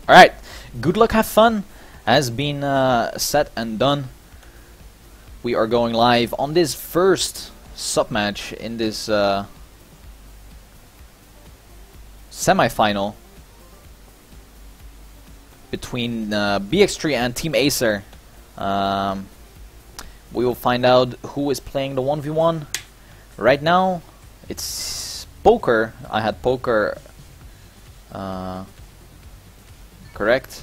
Alright, good luck, have fun has been said and done. We are going live on this first sub-match in this semi-final between BX3 and Team Acer. We will find out who is playing the 1v1. Right now, it's poker. I had poker correct.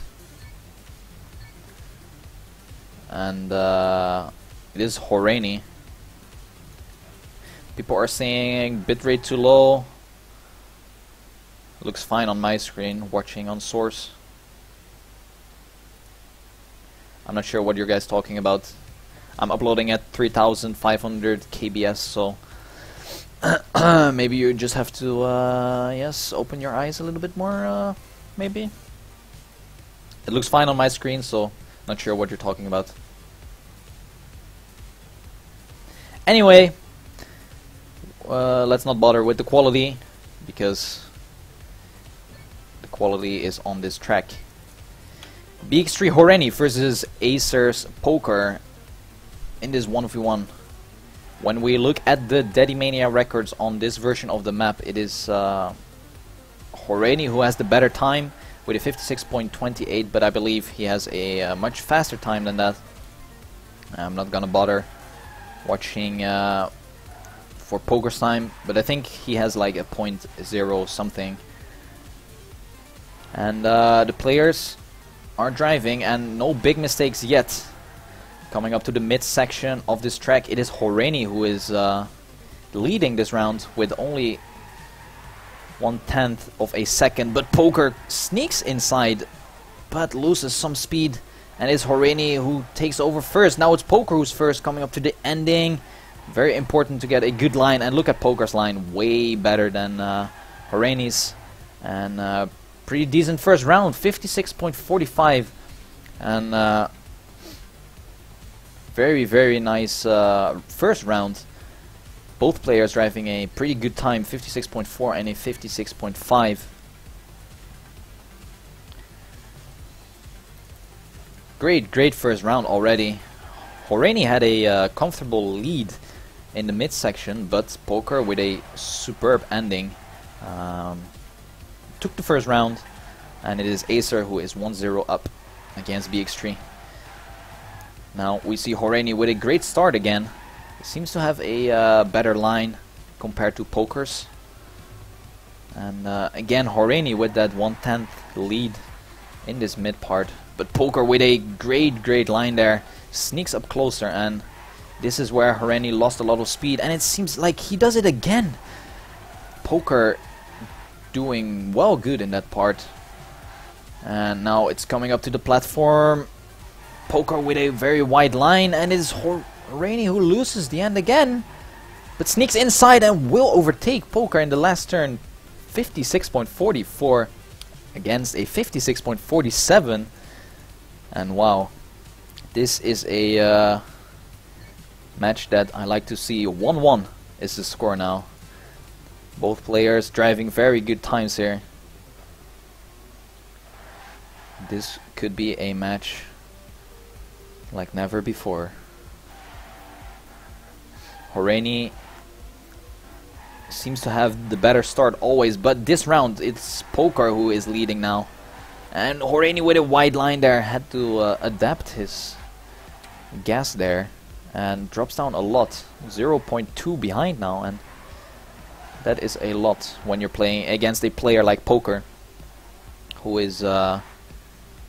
And it is Horani. People are saying bitrate too low. Looks fine on my screen, watching on source. I'm not sure what you guys talking about. I'm uploading at 3500 kbs, so maybe you just have to yes, open your eyes a little bit more, maybe. It looks fine on my screen, so not sure what you're talking about. Anyway, let's not bother with the quality, because the quality is on this track. BX3 Horani versus Acer's Poker in this 1v1. When we look at the Dedimania records on this version of the map, it is Horani who has the better time with a 56.28, but I believe he has a much faster time than that. I'm not gonna bother watching for Poker's time, but I think he has like a .0 something. And the players are driving, and no big mistakes yet. Coming up to the mid section of this track, it is Horani who is leading this round with only 1/10 of a second, but Poker sneaks inside but loses some speed, and it's Horani who takes over first. Now it's Poker who's first, coming up to the ending. Very important to get a good line, and look at Poker's line, way better than Horani's, and pretty decent first round, 56.45, and very nice first round. Both players driving a pretty good time, 56.4 and a 56.5. Great first round already. Horani had a comfortable lead in the midsection, but Poker with a superb ending took the first round, and it is Acer who is 1-0 up against BX3. Now we see Horani with a great start again. He seems to have a better line compared to Poker's. And again, Horani with that 1/10 lead in this mid part. But Poker with a great line there. Sneaks up closer, and this is where Horani lost a lot of speed. And it seems like he does it again. Poker doing well good in that part. And now it's coming up to the platform. Poker with a very wide line, and it is Horani who loses the end again, but sneaks inside and will overtake Poker in the last turn. 56.44 against a 56.47, and wow, this is a match that I like to see. 1-1 is the score now. Both players driving very good times here. This could be a match like never before. Horani seems to have the better start always, but this round it's Poker who is leading now. And Horani with a wide line there had to adapt his gas there, and drops down a lot. 0.2 behind now, and that is a lot when you're playing against a player like Poker, who is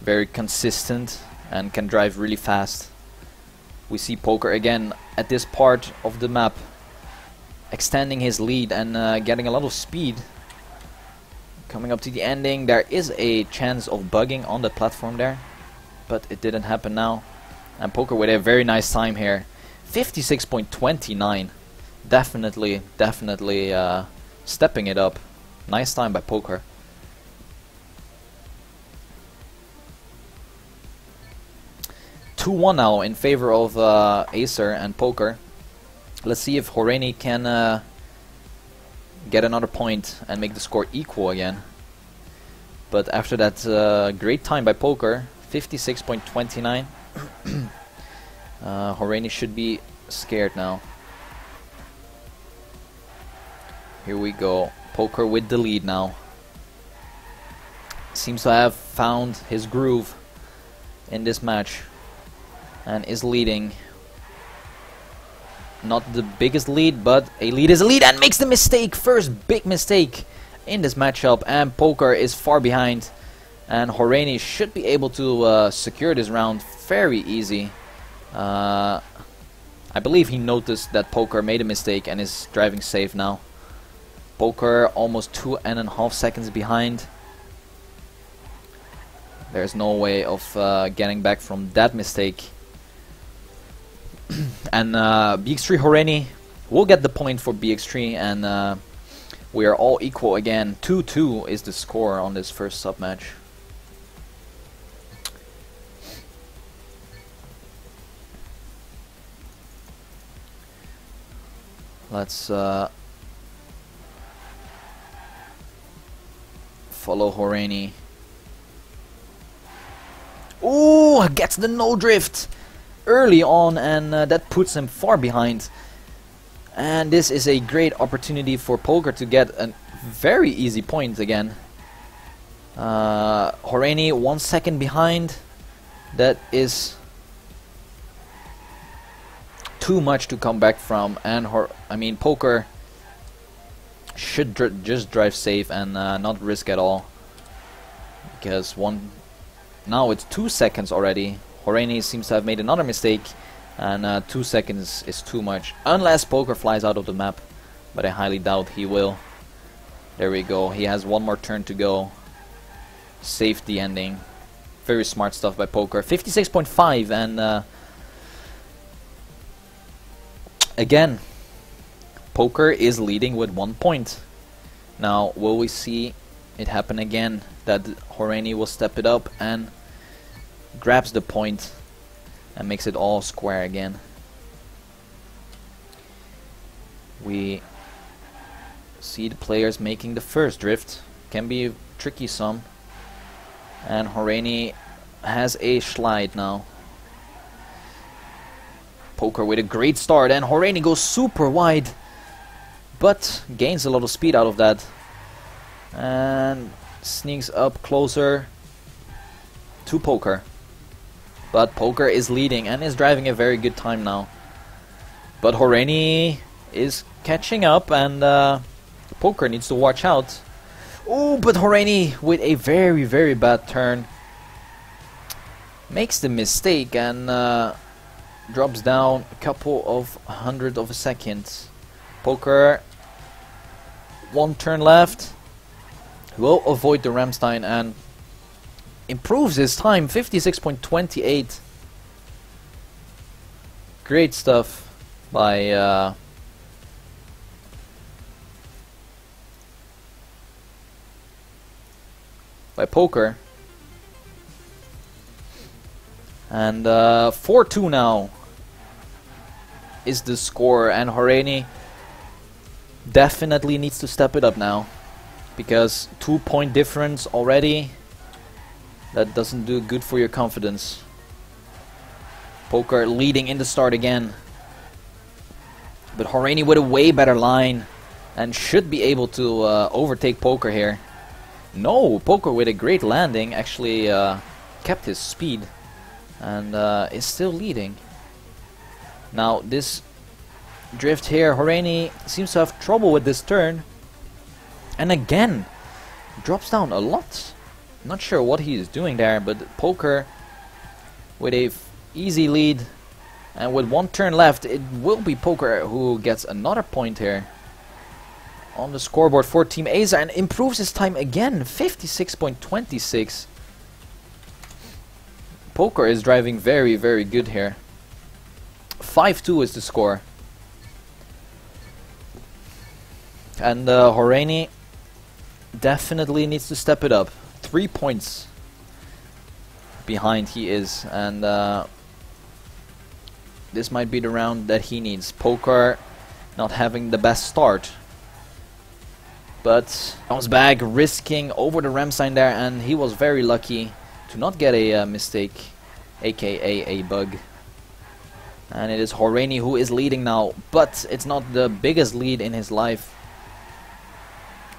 very consistent and can drive really fast. We see Poker again at this part of the map extending his lead and getting a lot of speed. Coming up to the ending, there is a chance of bugging on the platform there, but it didn't happen now. And Poker with a very nice time here, 56.29. Definitely stepping it up. Nice time by Poker. (2-1) now in favor of Acer and Poker. Let's see if Horani can get another point and make the score equal again. But after that great time by Poker, 56.29, Horeni should be scared now. Here we go. Poker with the lead now. Seems to have found his groove in this match and is leading. Not the biggest lead, but a lead is a lead, and makes the mistake. First big mistake in this matchup, and Poker is far behind. And Horeni should be able to secure this round very easy. I believe he noticed that Poker made a mistake and is driving safe now. Poker almost 2.5 seconds behind. There's no way of getting back from that mistake. And BX3 Horeni will get the point for BX3, and we are all equal again. 2-2 is the score on this first sub match. Let's follow Horeni. Ooh, gets the no drift early on, and that puts him far behind. And this is a great opportunity for Poker to get a very easy point again. Horeni 1 second behind. That is too much to come back from, and Poker should just drive safe and not risk at all, because now it's 2 seconds already. Horeni seems to have made another mistake, and 2 seconds is too much, unless Poker flies out of the map, but I highly doubt he will. There we go, he has one more turn to go. Safety ending. Very smart stuff by Poker. 56.5, and again, Poker is leading with 1 point. Now, will we see it happen again, that Horeni will step it up and grabs the point and makes it all square again? We see the players making the first drift. Can be tricky some. And Horeni has a slide now. Poker with a great start, and Horeni goes super wide, but gains a lot of speed out of that, and sneaks up closer to Poker. But Poker is leading and is driving a very good time now. But Horeni is catching up, and Poker needs to watch out. Oh, but Horeni with a very, very bad turn makes the mistake and drops down a couple of hundred of a second. Poker, 1 turn left, will avoid the Ramstein and improves his time, 56.28. Great stuff by Poker. And 4-2 now is the score, and Horeni definitely needs to step it up now, because 2-point difference already, that doesn't do good for your confidence. Poker leading in the start again, but Horeni with a way better line and should be able to overtake Poker here. No, Poker with a great landing actually kept his speed and is still leading. Now this drift here, Horeni seems to have trouble with this turn, and again drops down a lot. Not sure what he is doing there, but Poker with a easy lead, and with 1 turn left, it will be Poker who gets another point here on the scoreboard for Team Acer, and improves his time again, 56.26. Poker is driving very, very good here. 5-2 is the score. And Horeni definitely needs to step it up. 3 points behind he is, and this might be the round that he needs. Poker not having the best start. but comes back, risking over the Ramstein there, and he was very lucky to not get a mistake, aka a bug. And it is Horeni who is leading now, but it's not the biggest lead in his life.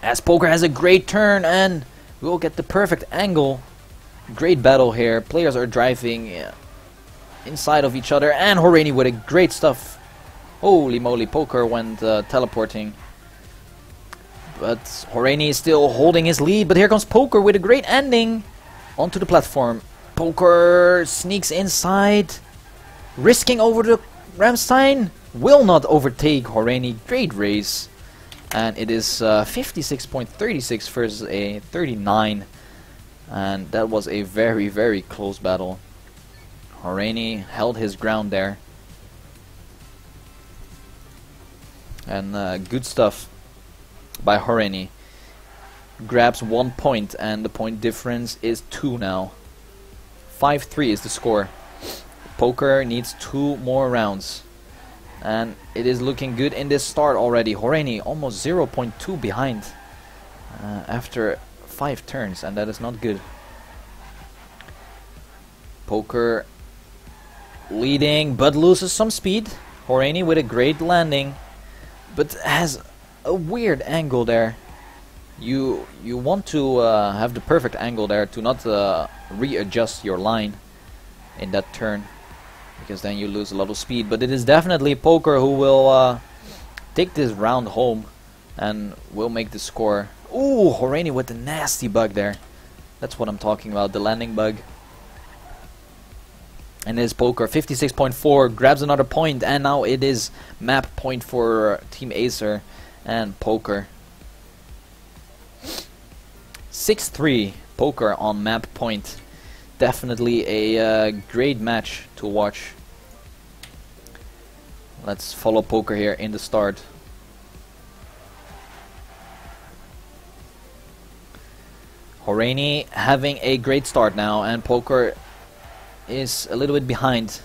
As Poker has a great turn and will get the perfect angle. Great battle here. Players are driving inside of each other, and Horeni with a great stuff. Holy moly, Poker went teleporting. But Horeni is still holding his lead, but here comes Poker with a great ending onto the platform. Poker sneaks inside, risking over the Ramstein, will not overtake Horeni. Great race. And it is 56.36 versus a 39. And that was a very, very close battle. Horeni held his ground there. And good stuff by Horeni. Grabs 1 point, and the point difference is 2 now. 5-3 is the score. Poker needs 2 more rounds. And it is looking good in this start already. Horeni almost 0.2 behind after 5 turns, and that is not good. Poker leading, but loses some speed. Horeni with a great landing, but has a weird angle there. You want to have the perfect angle there to not readjust your line in that turn, because then you lose a lot of speed. But it is definitely Poker who will take this round home and will make the score. Ooh, Horeni with the nasty bug there. That's what I'm talking about, the landing bug. And it is Poker, 56.4, grabs another point, and now it is map point for Team Acer and Poker. 6-3, Poker on map point. Definitely a great match to watch. Let's follow Poker here in the start. Horeni having a great start now, and Poker is a little bit behind.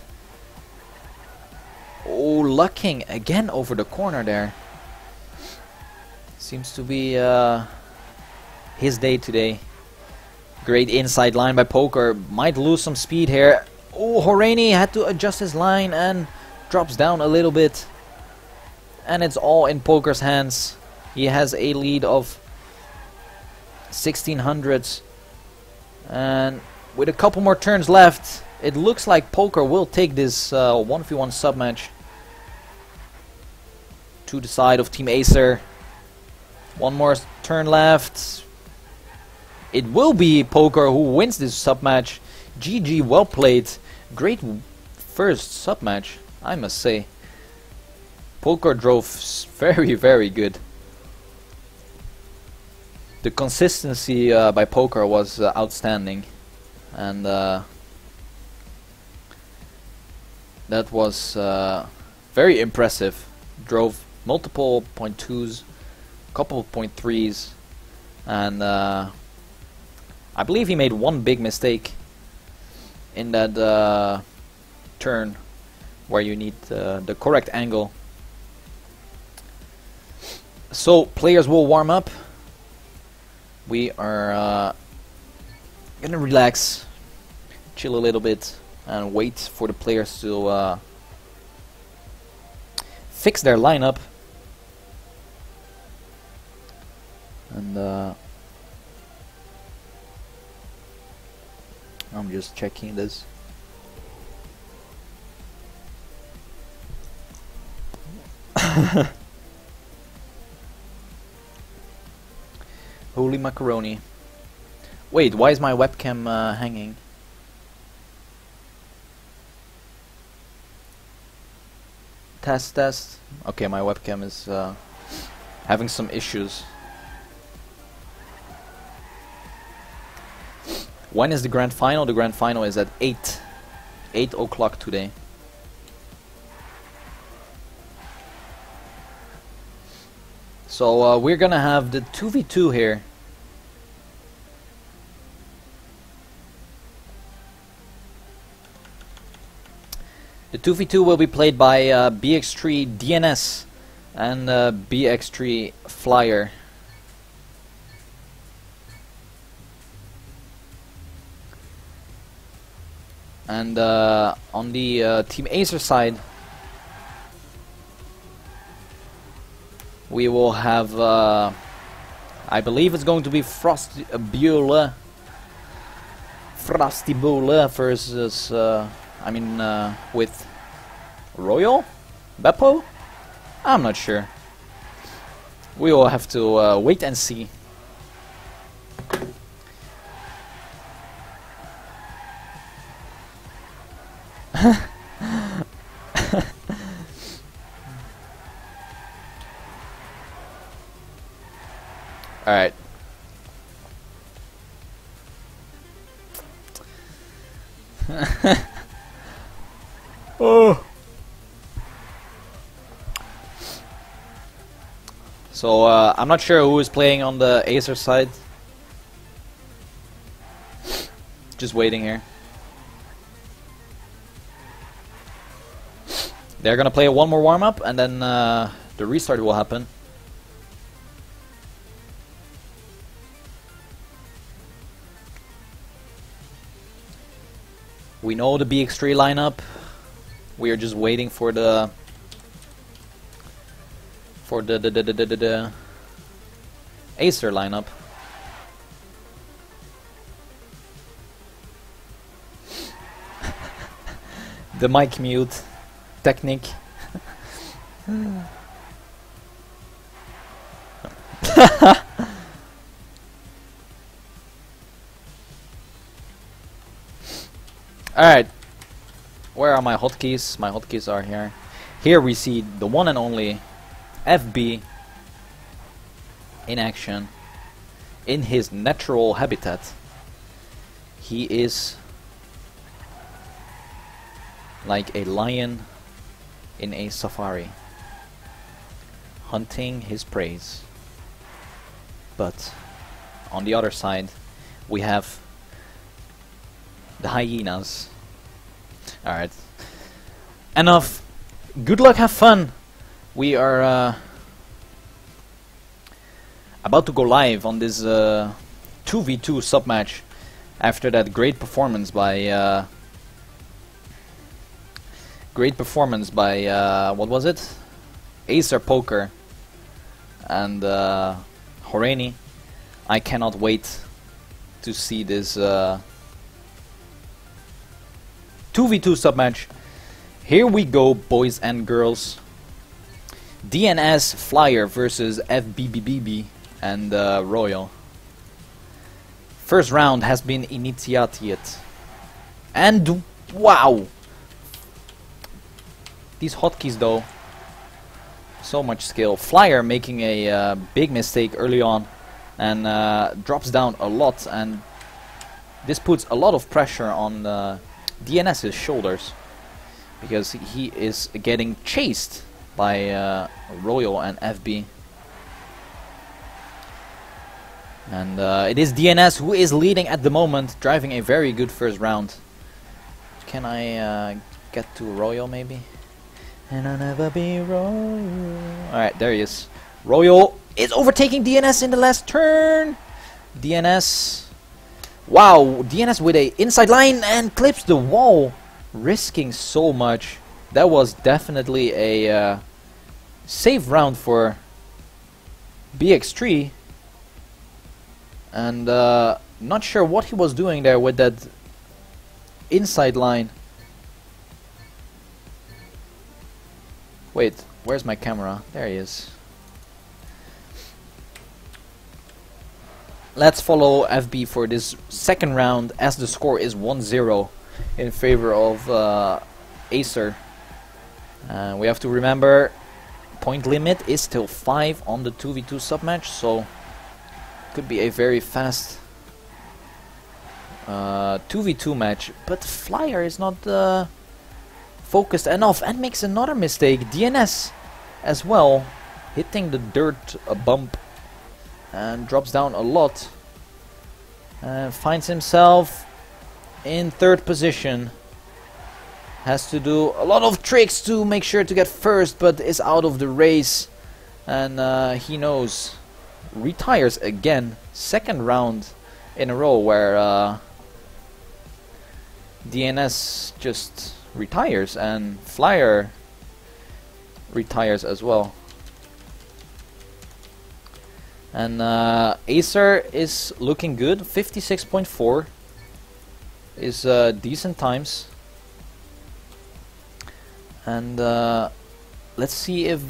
Oh, lucking again over the corner there. Seems to be his day today. Great inside line by Poker. Might lose some speed here. Oh, Horeni had to adjust his line and drops down a little bit. And it's all in Poker's hands. He has a lead of 1600s. And with a couple more turns left, it looks like Poker will take this 1v1 submatch to the side of Team Acer. One more turn left. It will be Poker who wins this submatch. GG, well played. Great first submatch, I must say. Poker drove very, very good. The consistency by Poker was outstanding. And that was very impressive. Drove multiple .2s, couple of .3s, and I believe he made one big mistake in that turn where you need the correct angle. So players will warm up. We are gonna relax, chill a little bit, and wait for the players to fix their lineup. And I'm just checking this. Holy macaroni. Wait, why is my webcam hanging? Test. Okay, my webcam is having some issues. When is the grand final? The grand final is at 8 o'clock today. So we're gonna have the 2v2 here. The 2v2 will be played by BX3 DNS and BX3 Flyer. And on the Team Acer side, we will have, I believe it's going to be Frosty Beulah versus, with Royal? Beppo? I'm not sure. We will have to wait and see. Alright. Oh. So I'm not sure who is playing on the Acer side. Just waiting here. They're gonna play one more warm-up and then the restart will happen. We know the BX3 lineup. We are just waiting for the Acer lineup. The mic mute technique. Alright, where are my hotkeys? My hotkeys are here. Here we see the one and only FB in action, in his natural habitat. He is like a lion in a safari, hunting his prey. But on the other side, we have the hyenas. Alright. Enough. Good luck, have fun. We are about to go live on this 2v2 sub-match after that great performance by what was it? Acer Poker and Horeni. I cannot wait to see this 2v2 sub-match. Here we go, boys and girls. DNS Flyer versus FBBBB and Royal. First round has been initiated. And wow! These hotkeys though. So much skill. Flyer making a big mistake early on and drops down a lot, and this puts a lot of pressure on DNS's shoulders because he is getting chased by Royal and FB. And it is DNS who is leading at the moment, driving a very good first round. Can I get to Royal maybe? And I'll never be Royal. Alright, there he is. Royal is overtaking DNS in the last turn. DNS. Wow, DNS with a inside line and clips the wall, risking so much. That was definitely a safe round for BX3. And not sure what he was doing there with that inside line. Wait, where's my camera? There he is. Let's follow FB for this second round as the score is 1-0 in favor of Acer. We have to remember point limit is still 5 on the 2v2 sub-match, so could be a very fast 2v2 match. But Flyer is not focused enough and makes another mistake. DNS as well, hitting the dirt bump and drops down a lot. Finds himself in third position. Has to do a lot of tricks to make sure to get first, but is out of the race. And he knows. Retires again. Second round in a row where DNS just retires and Flyer retires as well. And Acer is looking good. 56.4 is decent times. And let's see if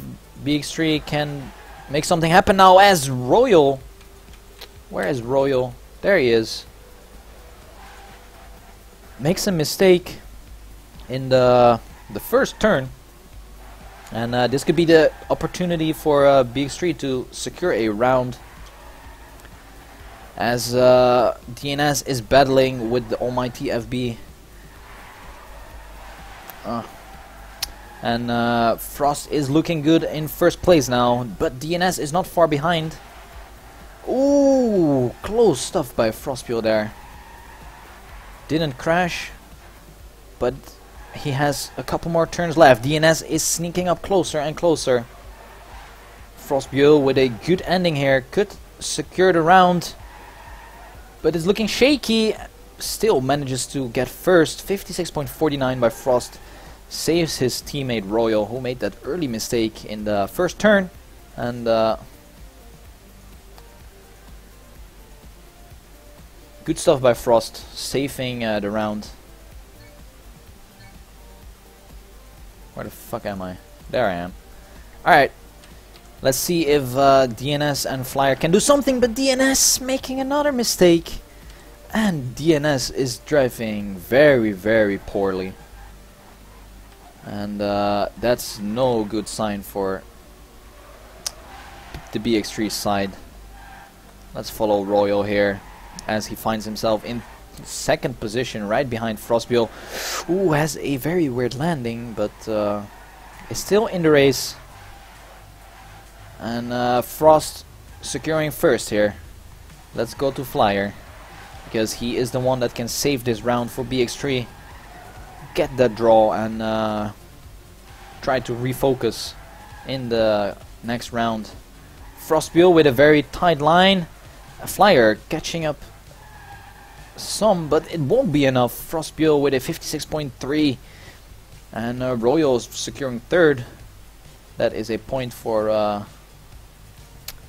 BX3 can make something happen now as Royal. Where is Royal? There he is. Makes a mistake in the first turn. And this could be the opportunity for BX3 to secure a round, as DNS is battling with the almighty FB. And Frost is looking good in first place now, but DNS is not far behind. Ooh, close stuff by Frostpio there. Didn't crash, but he has a couple more turns left. DNS is sneaking up closer and closer. Frostpio with a good ending here could secure the round, but it's looking shaky. Still manages to get first. 56.49 by Frost. Saves his teammate Royal, who made that early mistake in the first turn. And good stuff by Frost, saving the round. Where the fuck am I? There I am. Alright. Let's see if DNS and Flyer can do something, but DNS making another mistake. And DNS is driving very, very poorly. And that's no good sign for the BX3 side. Let's follow Royal here, as he finds himself in second position right behind Frostpio, who has a very weird landing, but is still in the race. And Frost securing first here. Let's go to Flyer, because he is the one that can save this round for BX3. Get that draw and try to refocus in the next round. Frostpio with a very tight line. Flyer catching up some, but it won't be enough. Frostpio with a 56.3, and Royal securing third. That is a point for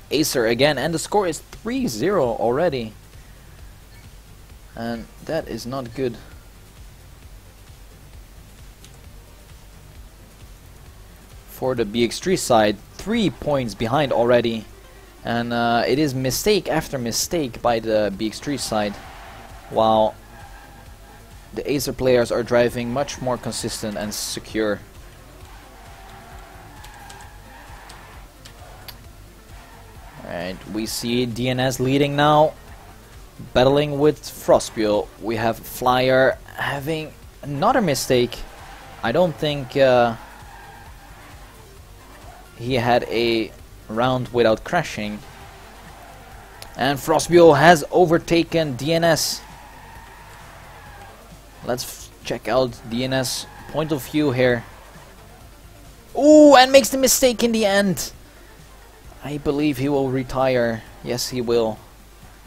Acer again, and the score is 3-0 already, and that is not good. For the BX3 side, 3 points behind already, and it is mistake after mistake by the BX3 side, while the Acer players are driving much more consistent and secure. Alright, we see DNS leading now, battling with Frostpio. We have Flyer having another mistake. I don't think he had a round without crashing. And Frostpio has overtaken DNS. Let's check out DNS point of view here. Ooh, and makes the mistake in the end. I believe he will retire. Yes, he will.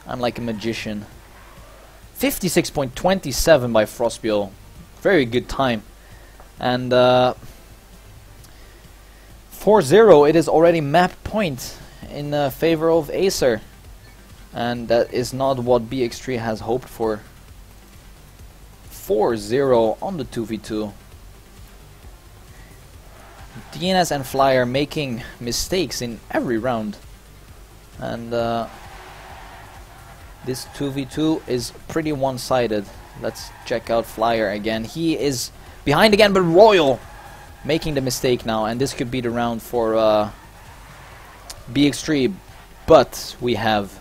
I'm like a magician. 56.27 by Frostpio. Very good time. And 4-0, it is already map point in favor of Acer. And that is not what BX3 has hoped for. 4-0 on the 2v2. DNS and Flyer making mistakes in every round. And this 2v2 is pretty one-sided. Let's check out Flyer again. He is behind again, but Royal making the mistake now. And this could be the round for BX3. But we have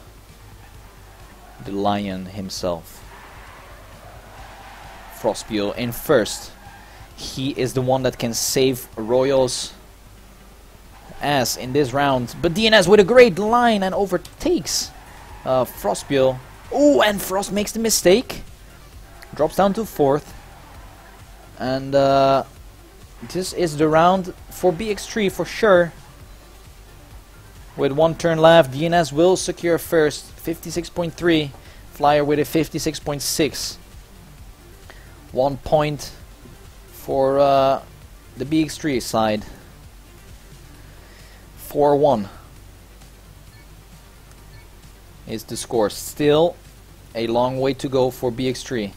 the Lion himself. Frostpio in first. He is the one that can save Royal's ass in this round. But DNS with a great line and overtakes Frostpio. Oh, and Frost makes the mistake. Drops down to fourth. And this is the round for BX3 for sure. With one turn left, DNS will secure first. 56.3. Flyer with a 56.6. 1 point for the BX3 side. 4-1 is the score. Still a long way to go for BX3.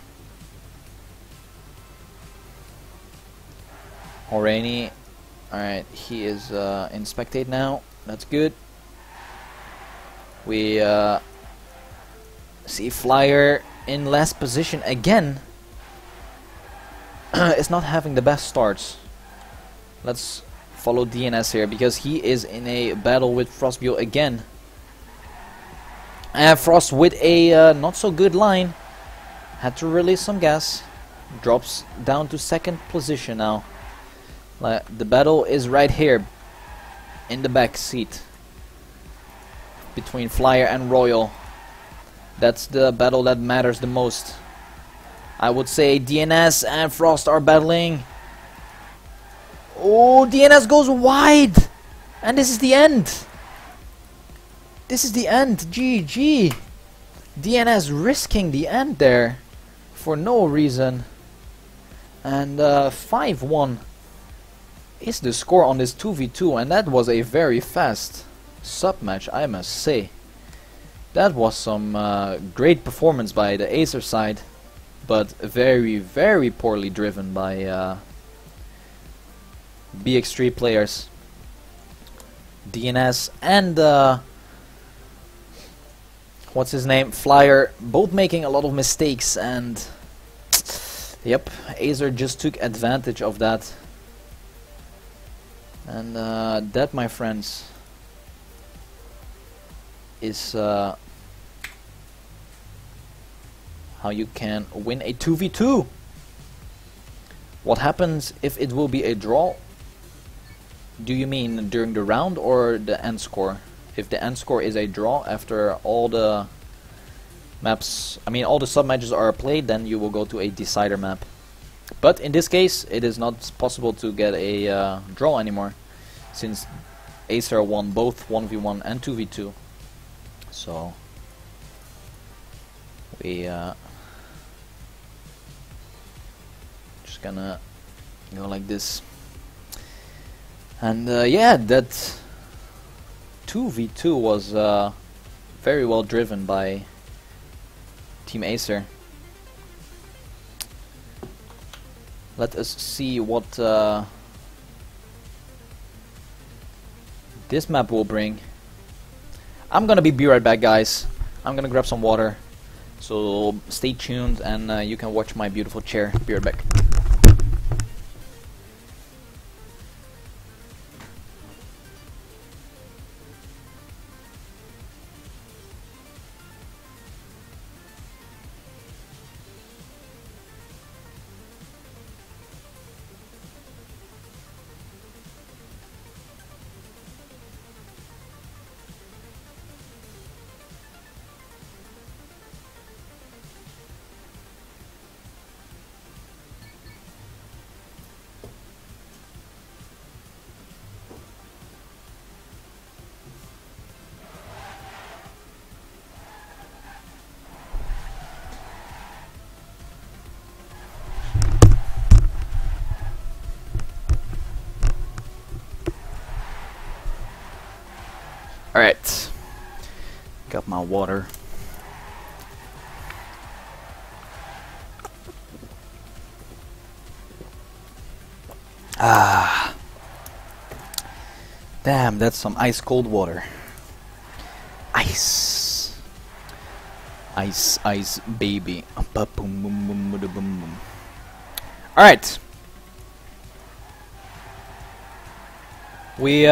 Horaini, alright, he is in spectate now. That's good. We see Flyer in last position again. Is not having the best starts. Let's follow DNS here because he is in a battle with Frostbio again. And Frost with a not so good line. Had to release some gas. Drops down to second position now. The battle is right here in the back seat between Flyer and Royal. That's the battle that matters the most. I would say DNS and Frost are battling. Oh, DNS goes wide! And this is the end! This is the end, GG! DNS risking the end there for no reason. And 5-1 is the score on this 2v2, and that was a very fast sub-match, I must say. That was some great performance by the Acer side, but very, very poorly driven by BX3 players. DNS and what's his name? Flyer, both making a lot of mistakes, and yep, Acer just took advantage of that. And that, my friends, is how you can win a 2v2. What happens if it will be a draw? Do you mean during the round or the end score? If the end score is a draw after all the maps, I mean all the sub-matches are played, then you will go to a decider map. But in this case, it is not possible to get a draw anymore, since Acer won both 1v1 and 2v2. So we just gonna go like this. And yeah, that 2v2 was very well driven by Team Acer. Let us see what this map will bring. I'm gonna be right back, guys. I'm gonna grab some water. So stay tuned, and you can watch my beautiful chair. Be right back. Alright, got my water. Ah, damn, that's some ice cold water. Ice, ice, ice, baby. Alright, we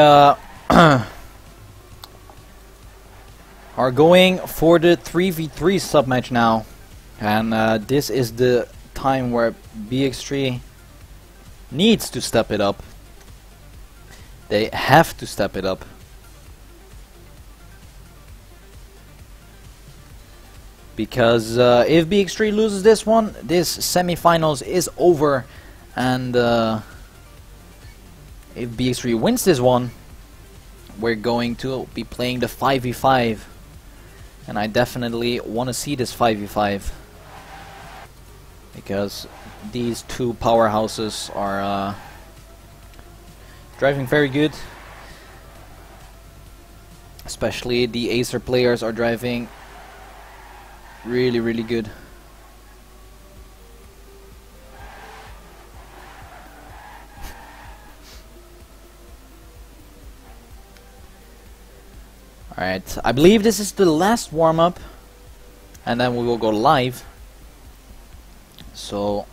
are going for the 3v3 sub-match now, and this is the time where BX3 needs to step it up. They have to step it up, because if BX3 loses this one, this semi-finals is over, and if BX3 wins this one, we're going to be playing the 5v5. And I definitely want to see this 5v5. because these two powerhouses are driving very good. Especially the Acer players are driving really, really good. Alright, I believe this is the last warm-up, and then we will go live. So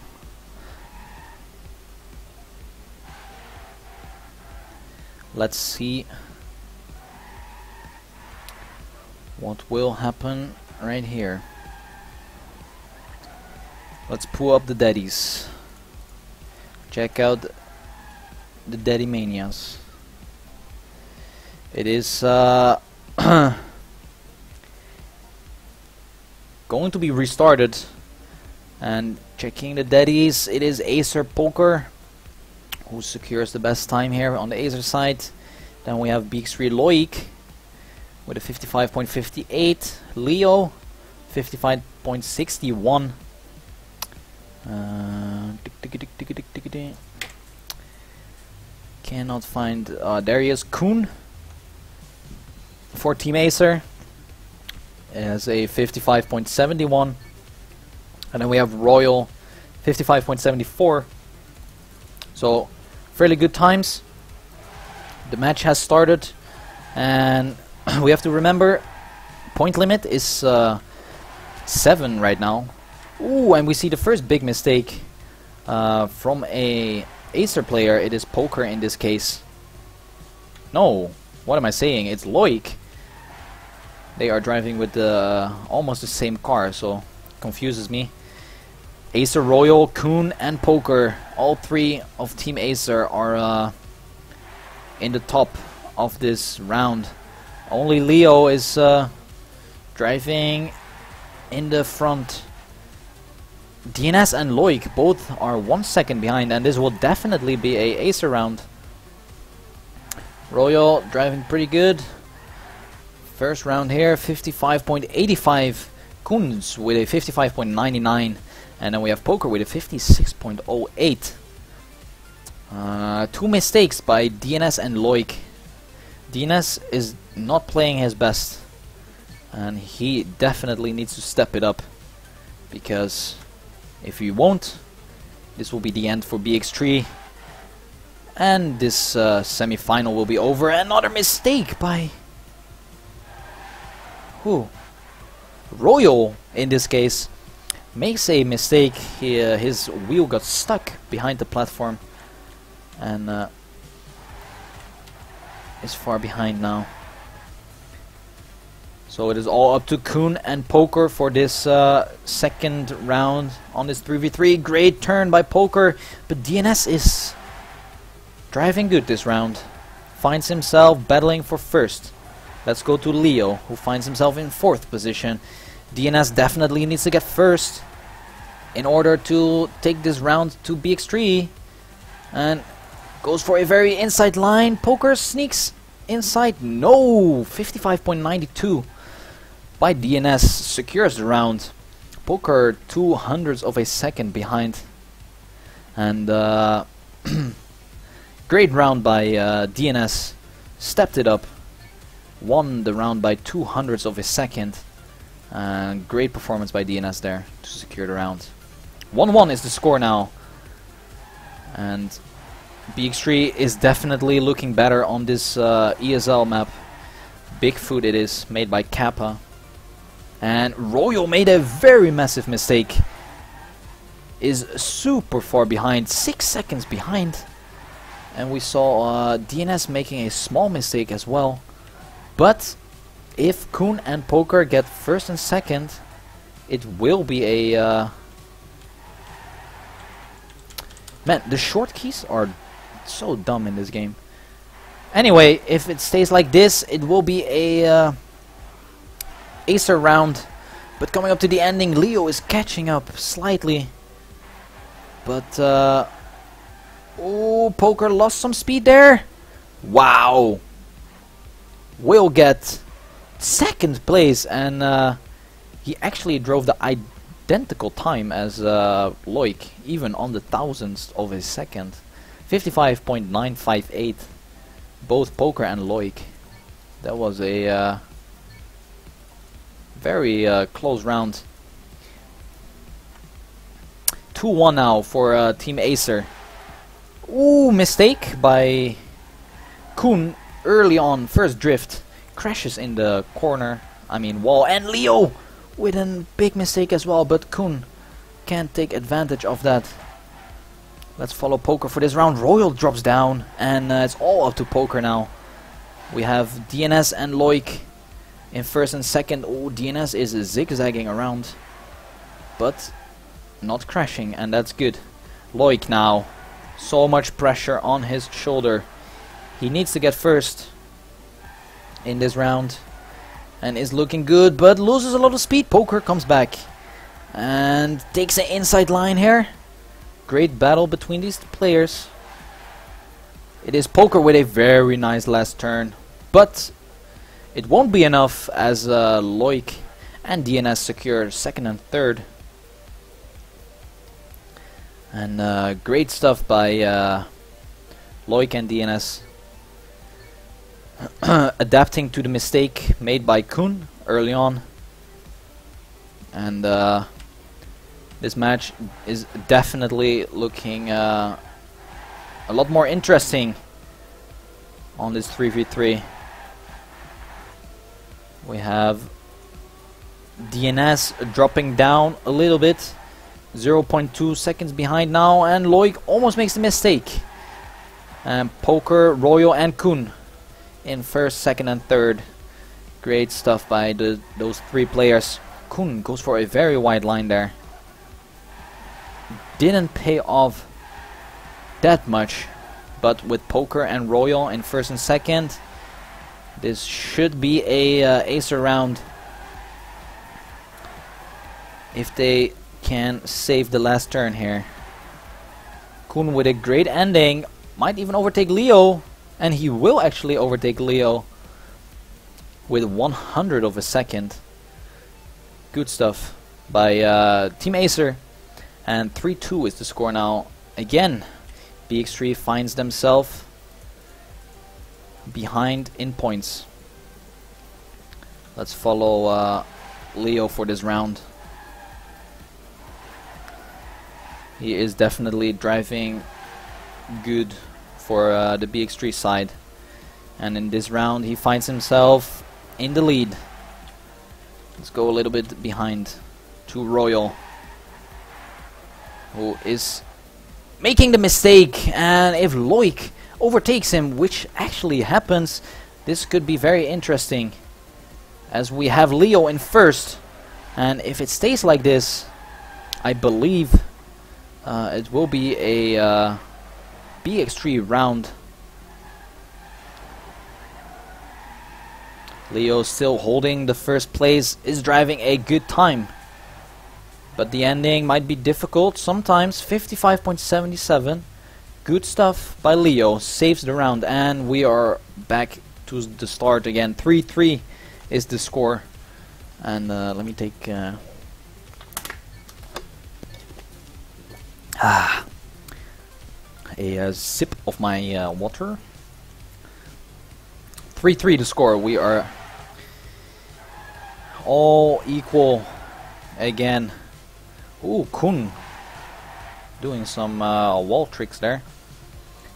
let's see what will happen right here. Let's pull up the daddies. Check out the daddy manias. It is going to be restarted, and checking the daddies, it is Acer Poker who secures the best time here on the Acer side. Then we have BX3 Loic with a 55.58, Leo 55.61. Cannot find there he is, Kuhn for Team Acer as a 55.71, and then we have Royal 55.74. So fairly good times. The match has started, and we have to remember point limit is 7 right now. Ooh, and we see the first big mistake from a Acer player. It is Poker in this case. No, what am I saying? It's Loic. They are driving with almost the same car, so confuses me. Acer, Royal, Kuhn, and Poker, all three of Team Acer are in the top of this round. Only Leo is driving in the front. DNS and Loic both are 1 second behind, and this will definitely be a Acer round. Royal driving pretty good. First round here, 55.85. Koens with a 55.99. And then we have Poker with a 56.08. Two mistakes by DNS and Loic. DNS is not playing his best, and he definitely needs to step it up, because if he won't, this will be the end for BX3, and this semi-final will be over. Another mistake by Royal in this case. Makes a mistake. His wheel got stuck behind the platform, and is far behind now. So it is all up to Kuhn and Poker for this second round on this 3v3. Great turn by Poker, but DNS is driving good this round. Finds himself battling for first. Let's go to Leo, who finds himself in 4th position. DNS definitely needs to get first in order to take this round to BX3, and goes for a very inside line. Poker sneaks inside. No, 55.92 by DNS secures the round. Poker 0.02 of a second behind, and great round by DNS. Stepped it up, won the round by 0.02 of a second. Great performance by DNS there to secure the round. 1-1 is the score now, and BX3 is definitely looking better on this ESL map. Bigfoot it is, made by Kappa. And Royal made a very massive mistake. Is super far behind, 6 seconds behind. And we saw DNS making a small mistake as well. But if Kuhn and Poker get first and second, it will be a... Man, the short keys are so dumb in this game. Anyway, if it stays like this, it will be a Acer round. But coming up to the ending, Leo is catching up slightly. But, oh, Poker lost some speed there. Wow. Will get second place, and he actually drove the identical time as Loic, even on the thousandth of a second. 55.958. Both Poker and Loic. That was a very close round. 2-1 now for Team Acer. Ooh, mistake by Koen early on. First drift. Crashes in the corner. I mean wall. And Leo with a big mistake as well. But Koen can't take advantage of that. Let's follow Poker for this round. Royal drops down. And it's all up to Poker now. We have DNS and Loic in first and second. Oh, DNS is zigzagging around. But not crashing, and that's good. Loic now. So much pressure on his shoulder. He needs to get first in this round. And is looking good, but loses a lot of speed. Poker comes back. And takes an inside line here. Great battle between these players. It is Poker with a very nice last turn. But it won't be enough as Loic and DNS secure second and third. And great stuff by Loic and DNS. Adapting to the mistake made by Koen early on. And this match is definitely looking a lot more interesting on this 3v3. We have DNS dropping down a little bit. 0.2 seconds behind now, and Loic almost makes a mistake. And Poker, Royal and Koen in first, second and third. Great stuff by those three players. Koen goes for a very wide line there. Didn't pay off that much, but with Poker and Royal in first and second, this should be a Acer round. If they can save the last turn here. Koen with a great ending. Might even overtake Leo. And he will actually overtake Leo with 100 of a second. Good stuff by Team Acer. And 3-2 is the score now. Again, BX3 finds themselves behind in points. Let's follow Leo for this round. He is definitely driving good for the BX3 side. And in this round he finds himself in the lead. Let's go a little bit behind to Royal, who is making the mistake. And if Loic overtakes him, which actually happens, this could be very interesting, as we have Leo in first. And if it stays like this, I believe it will be a BX3 round. Leo still holding the first place, is driving a good time. But the ending might be difficult sometimes. 55.77. Good stuff by Leo. Saves the round, and we are back to the start again. 3-3 is the score. And let me take a sip of my water. 3-3 the score. We are all equal again. Ooh, Koen doing some wall tricks there.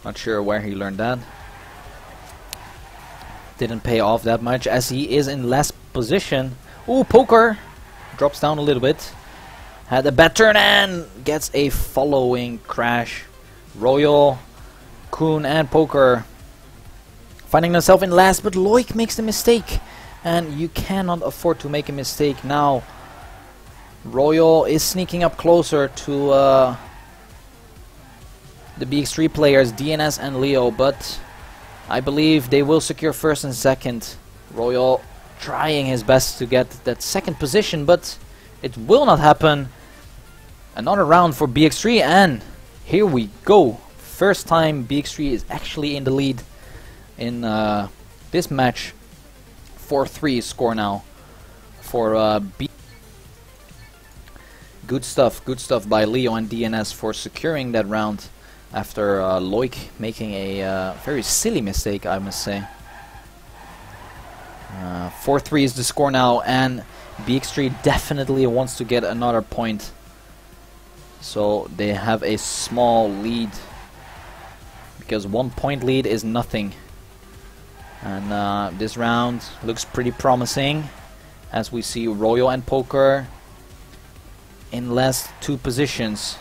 Not sure where he learned that. Didn't pay off that much as he is in last position. Ooh, Poker drops down a little bit. Had a bad turn and gets a following crash. Royal, Koen and Poker finding themselves in last, but Loic makes the mistake. And you cannot afford to make a mistake now. Royal is sneaking up closer to the BX3 players, DNS and Leo, but I believe they will secure first and second. Royal trying his best to get that second position, but it will not happen. Another round for BX3, and here we go. First time BX3 is actually in the lead in this match. 4-3 score now for B. Good stuff by Leo and DNS for securing that round after Loic making a very silly mistake, I must say. 4-3 is the score now, and BX3 definitely wants to get another point. So they have a small lead, because 1 point lead is nothing. And this round looks pretty promising, as we see Royal and Poker in last 2 positions.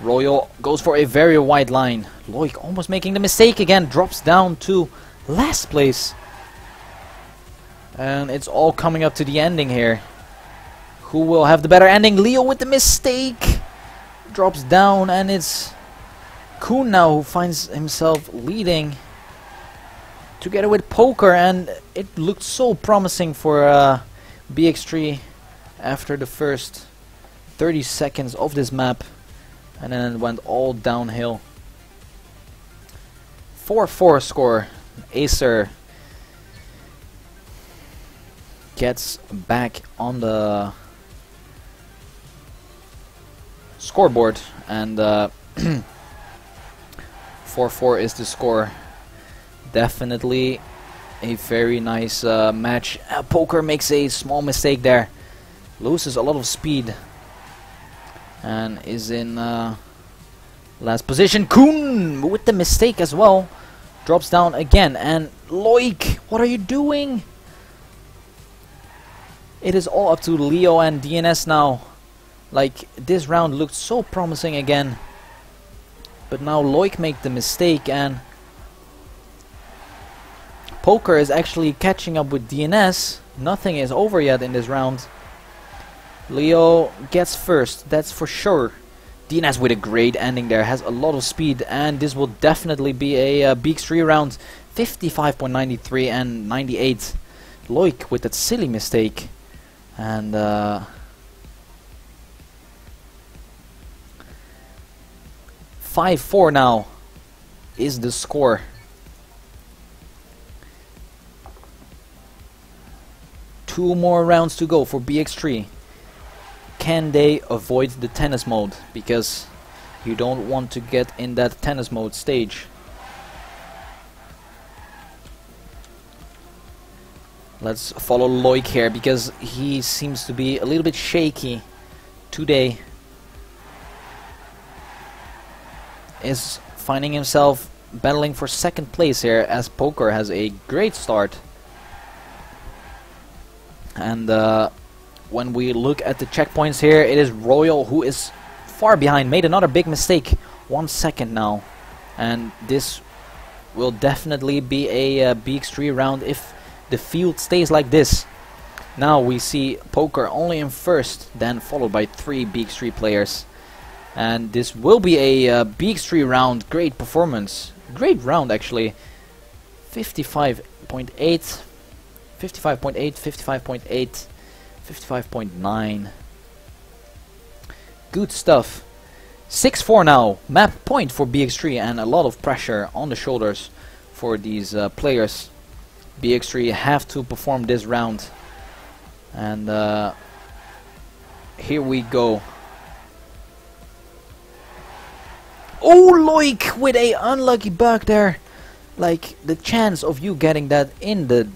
Royal goes for a very wide line. Loic almost making the mistake again, drops down to last place. And it's all coming up to the ending here. Who will have the better ending? Leo with the mistake. Drops down, and it's Koen now who finds himself leading together with Poker, and it looked so promising for BX3 after the first 30 seconds of this map, and then it went all downhill. 4-4 score. Acer gets back on the scoreboard, and 4-4 is the score. Definitely a very nice match. Poker makes a small mistake there, loses a lot of speed, and is in last position. Koen with the mistake as well, drops down again. And Loic, what are you doing? It is all up to Leo and DNS now. Like, this round looked so promising again, but now Loic made the mistake, and Poker is actually catching up with DNS. Nothing is over yet in this round. Leo gets first, that's for sure. DNS with a great ending there, has a lot of speed, and this will definitely be a BX3 round. 55.93 and 98. Loic with that silly mistake. And 5-4 now is the score. Two more rounds to go for BX3. Can they avoid the tennis mode? Because you don't want to get in that tennis mode stage. Let's follow Loic here, because he seems to be a little bit shaky today. Is finding himself battling for second place here, as Poker has a great start. And when we look at the checkpoints here, it is Royal who is far behind, made another big mistake. 1 second now, and this will definitely be a BX3 round if the field stays like this. Now we see Poker only in first, then followed by 3 BX3 players. And this will be a BX3 round. Great performance. Great round actually. 55.8, 55.8, 55.8, 55.9. Good stuff. 6-4 now. Map point for BX3, and a lot of pressure on the shoulders for these players. BX3 have to perform this round. And here we go. Oh, Loic with a unlucky bug there. Like, the chance of you getting that in the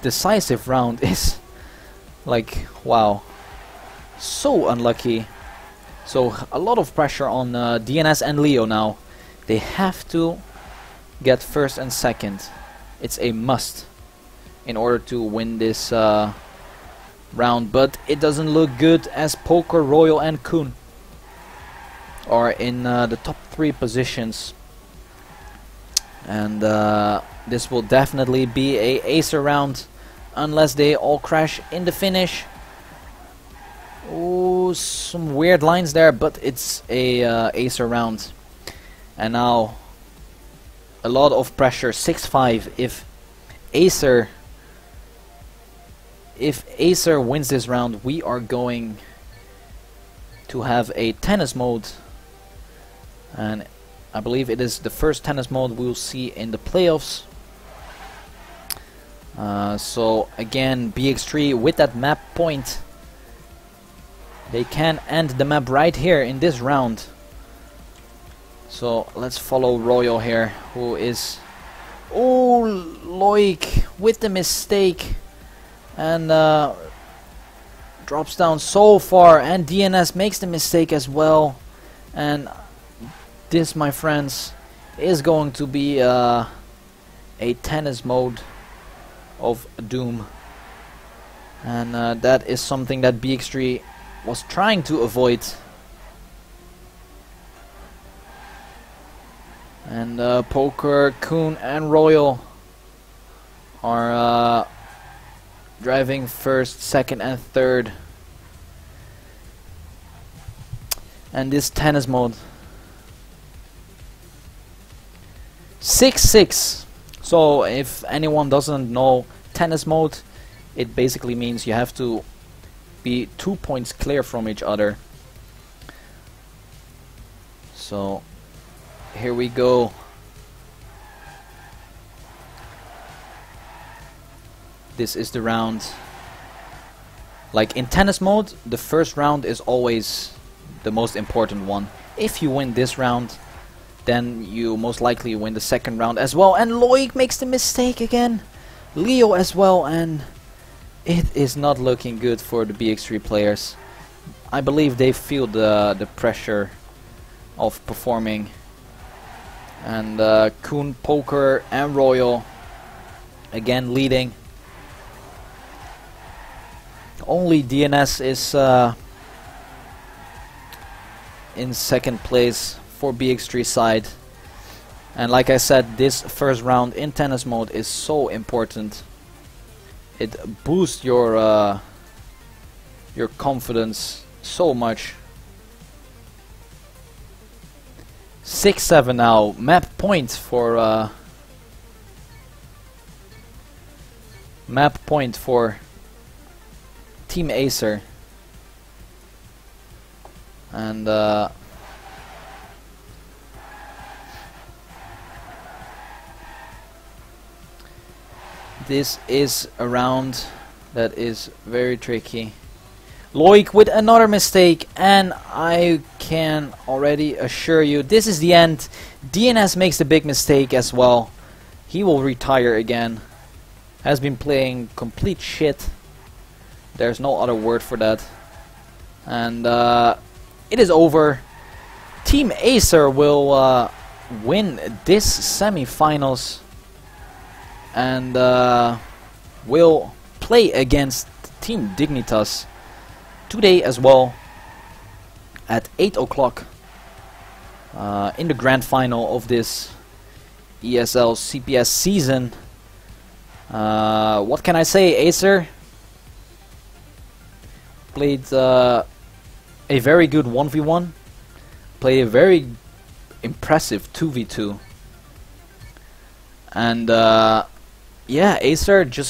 decisive round is like, wow, so unlucky. So a lot of pressure on DNS and Leo now. They have to get first and second. It's a must in order to win this round, but it doesn't look good, as Poker, Royal and Koen are in the top 3 positions. And this will definitely be a Acer round, unless they all crash in the finish. Oh, some weird lines there, but it's a Acer round. And now a lot of pressure. 6-5. If Acer wins this round, we are going to have a tennis mode, and I believe it is the first tennis mode we'll see in the playoffs. So again, BX3 with that map point They can end the map right here in this round. So let's follow Royal here, who is... Oh, Loic with the mistake. And drops down so far. And DNS makes the mistake as well. And this, my friends, is going to be a tennis mode of doom. And that is something that BX3 was trying to avoid. And Poker, Kuhn and Royal are driving first, second and third. And this tennis mode 6-6. So if anyone doesn't know tennis mode, it basically means you have to be 2 points clear from each other. So here we go. This is the round. Like in tennis mode, the first round is always the most important one. If you win this round, then you most likely win the second round as well. And Loic makes the mistake again. Leo as well, and it is not looking good for the BX3 players. I believe they feel the pressure of performing. And Kuhn, Poker and Royal again leading. Only DNS is in second place for BX3 side. And like I said, this first round in tennis mode is so important. It boosts your confidence so much. 6-7 now. Map point for Team Acer. And this is a round that is very tricky. Loic with another mistake, and I can already assure you this is the end. DNS makes the big mistake as well. He will retire again. Has been playing complete shit. There's no other word for that. And it is over. Team Acer will win this semi-finals and will play against Team Dignitas today as well at 8 o'clock in the grand final of this ESL CPS season. What can I say? Acer played a very good 1v1, played a very impressive 2v2, and yeah, Acer just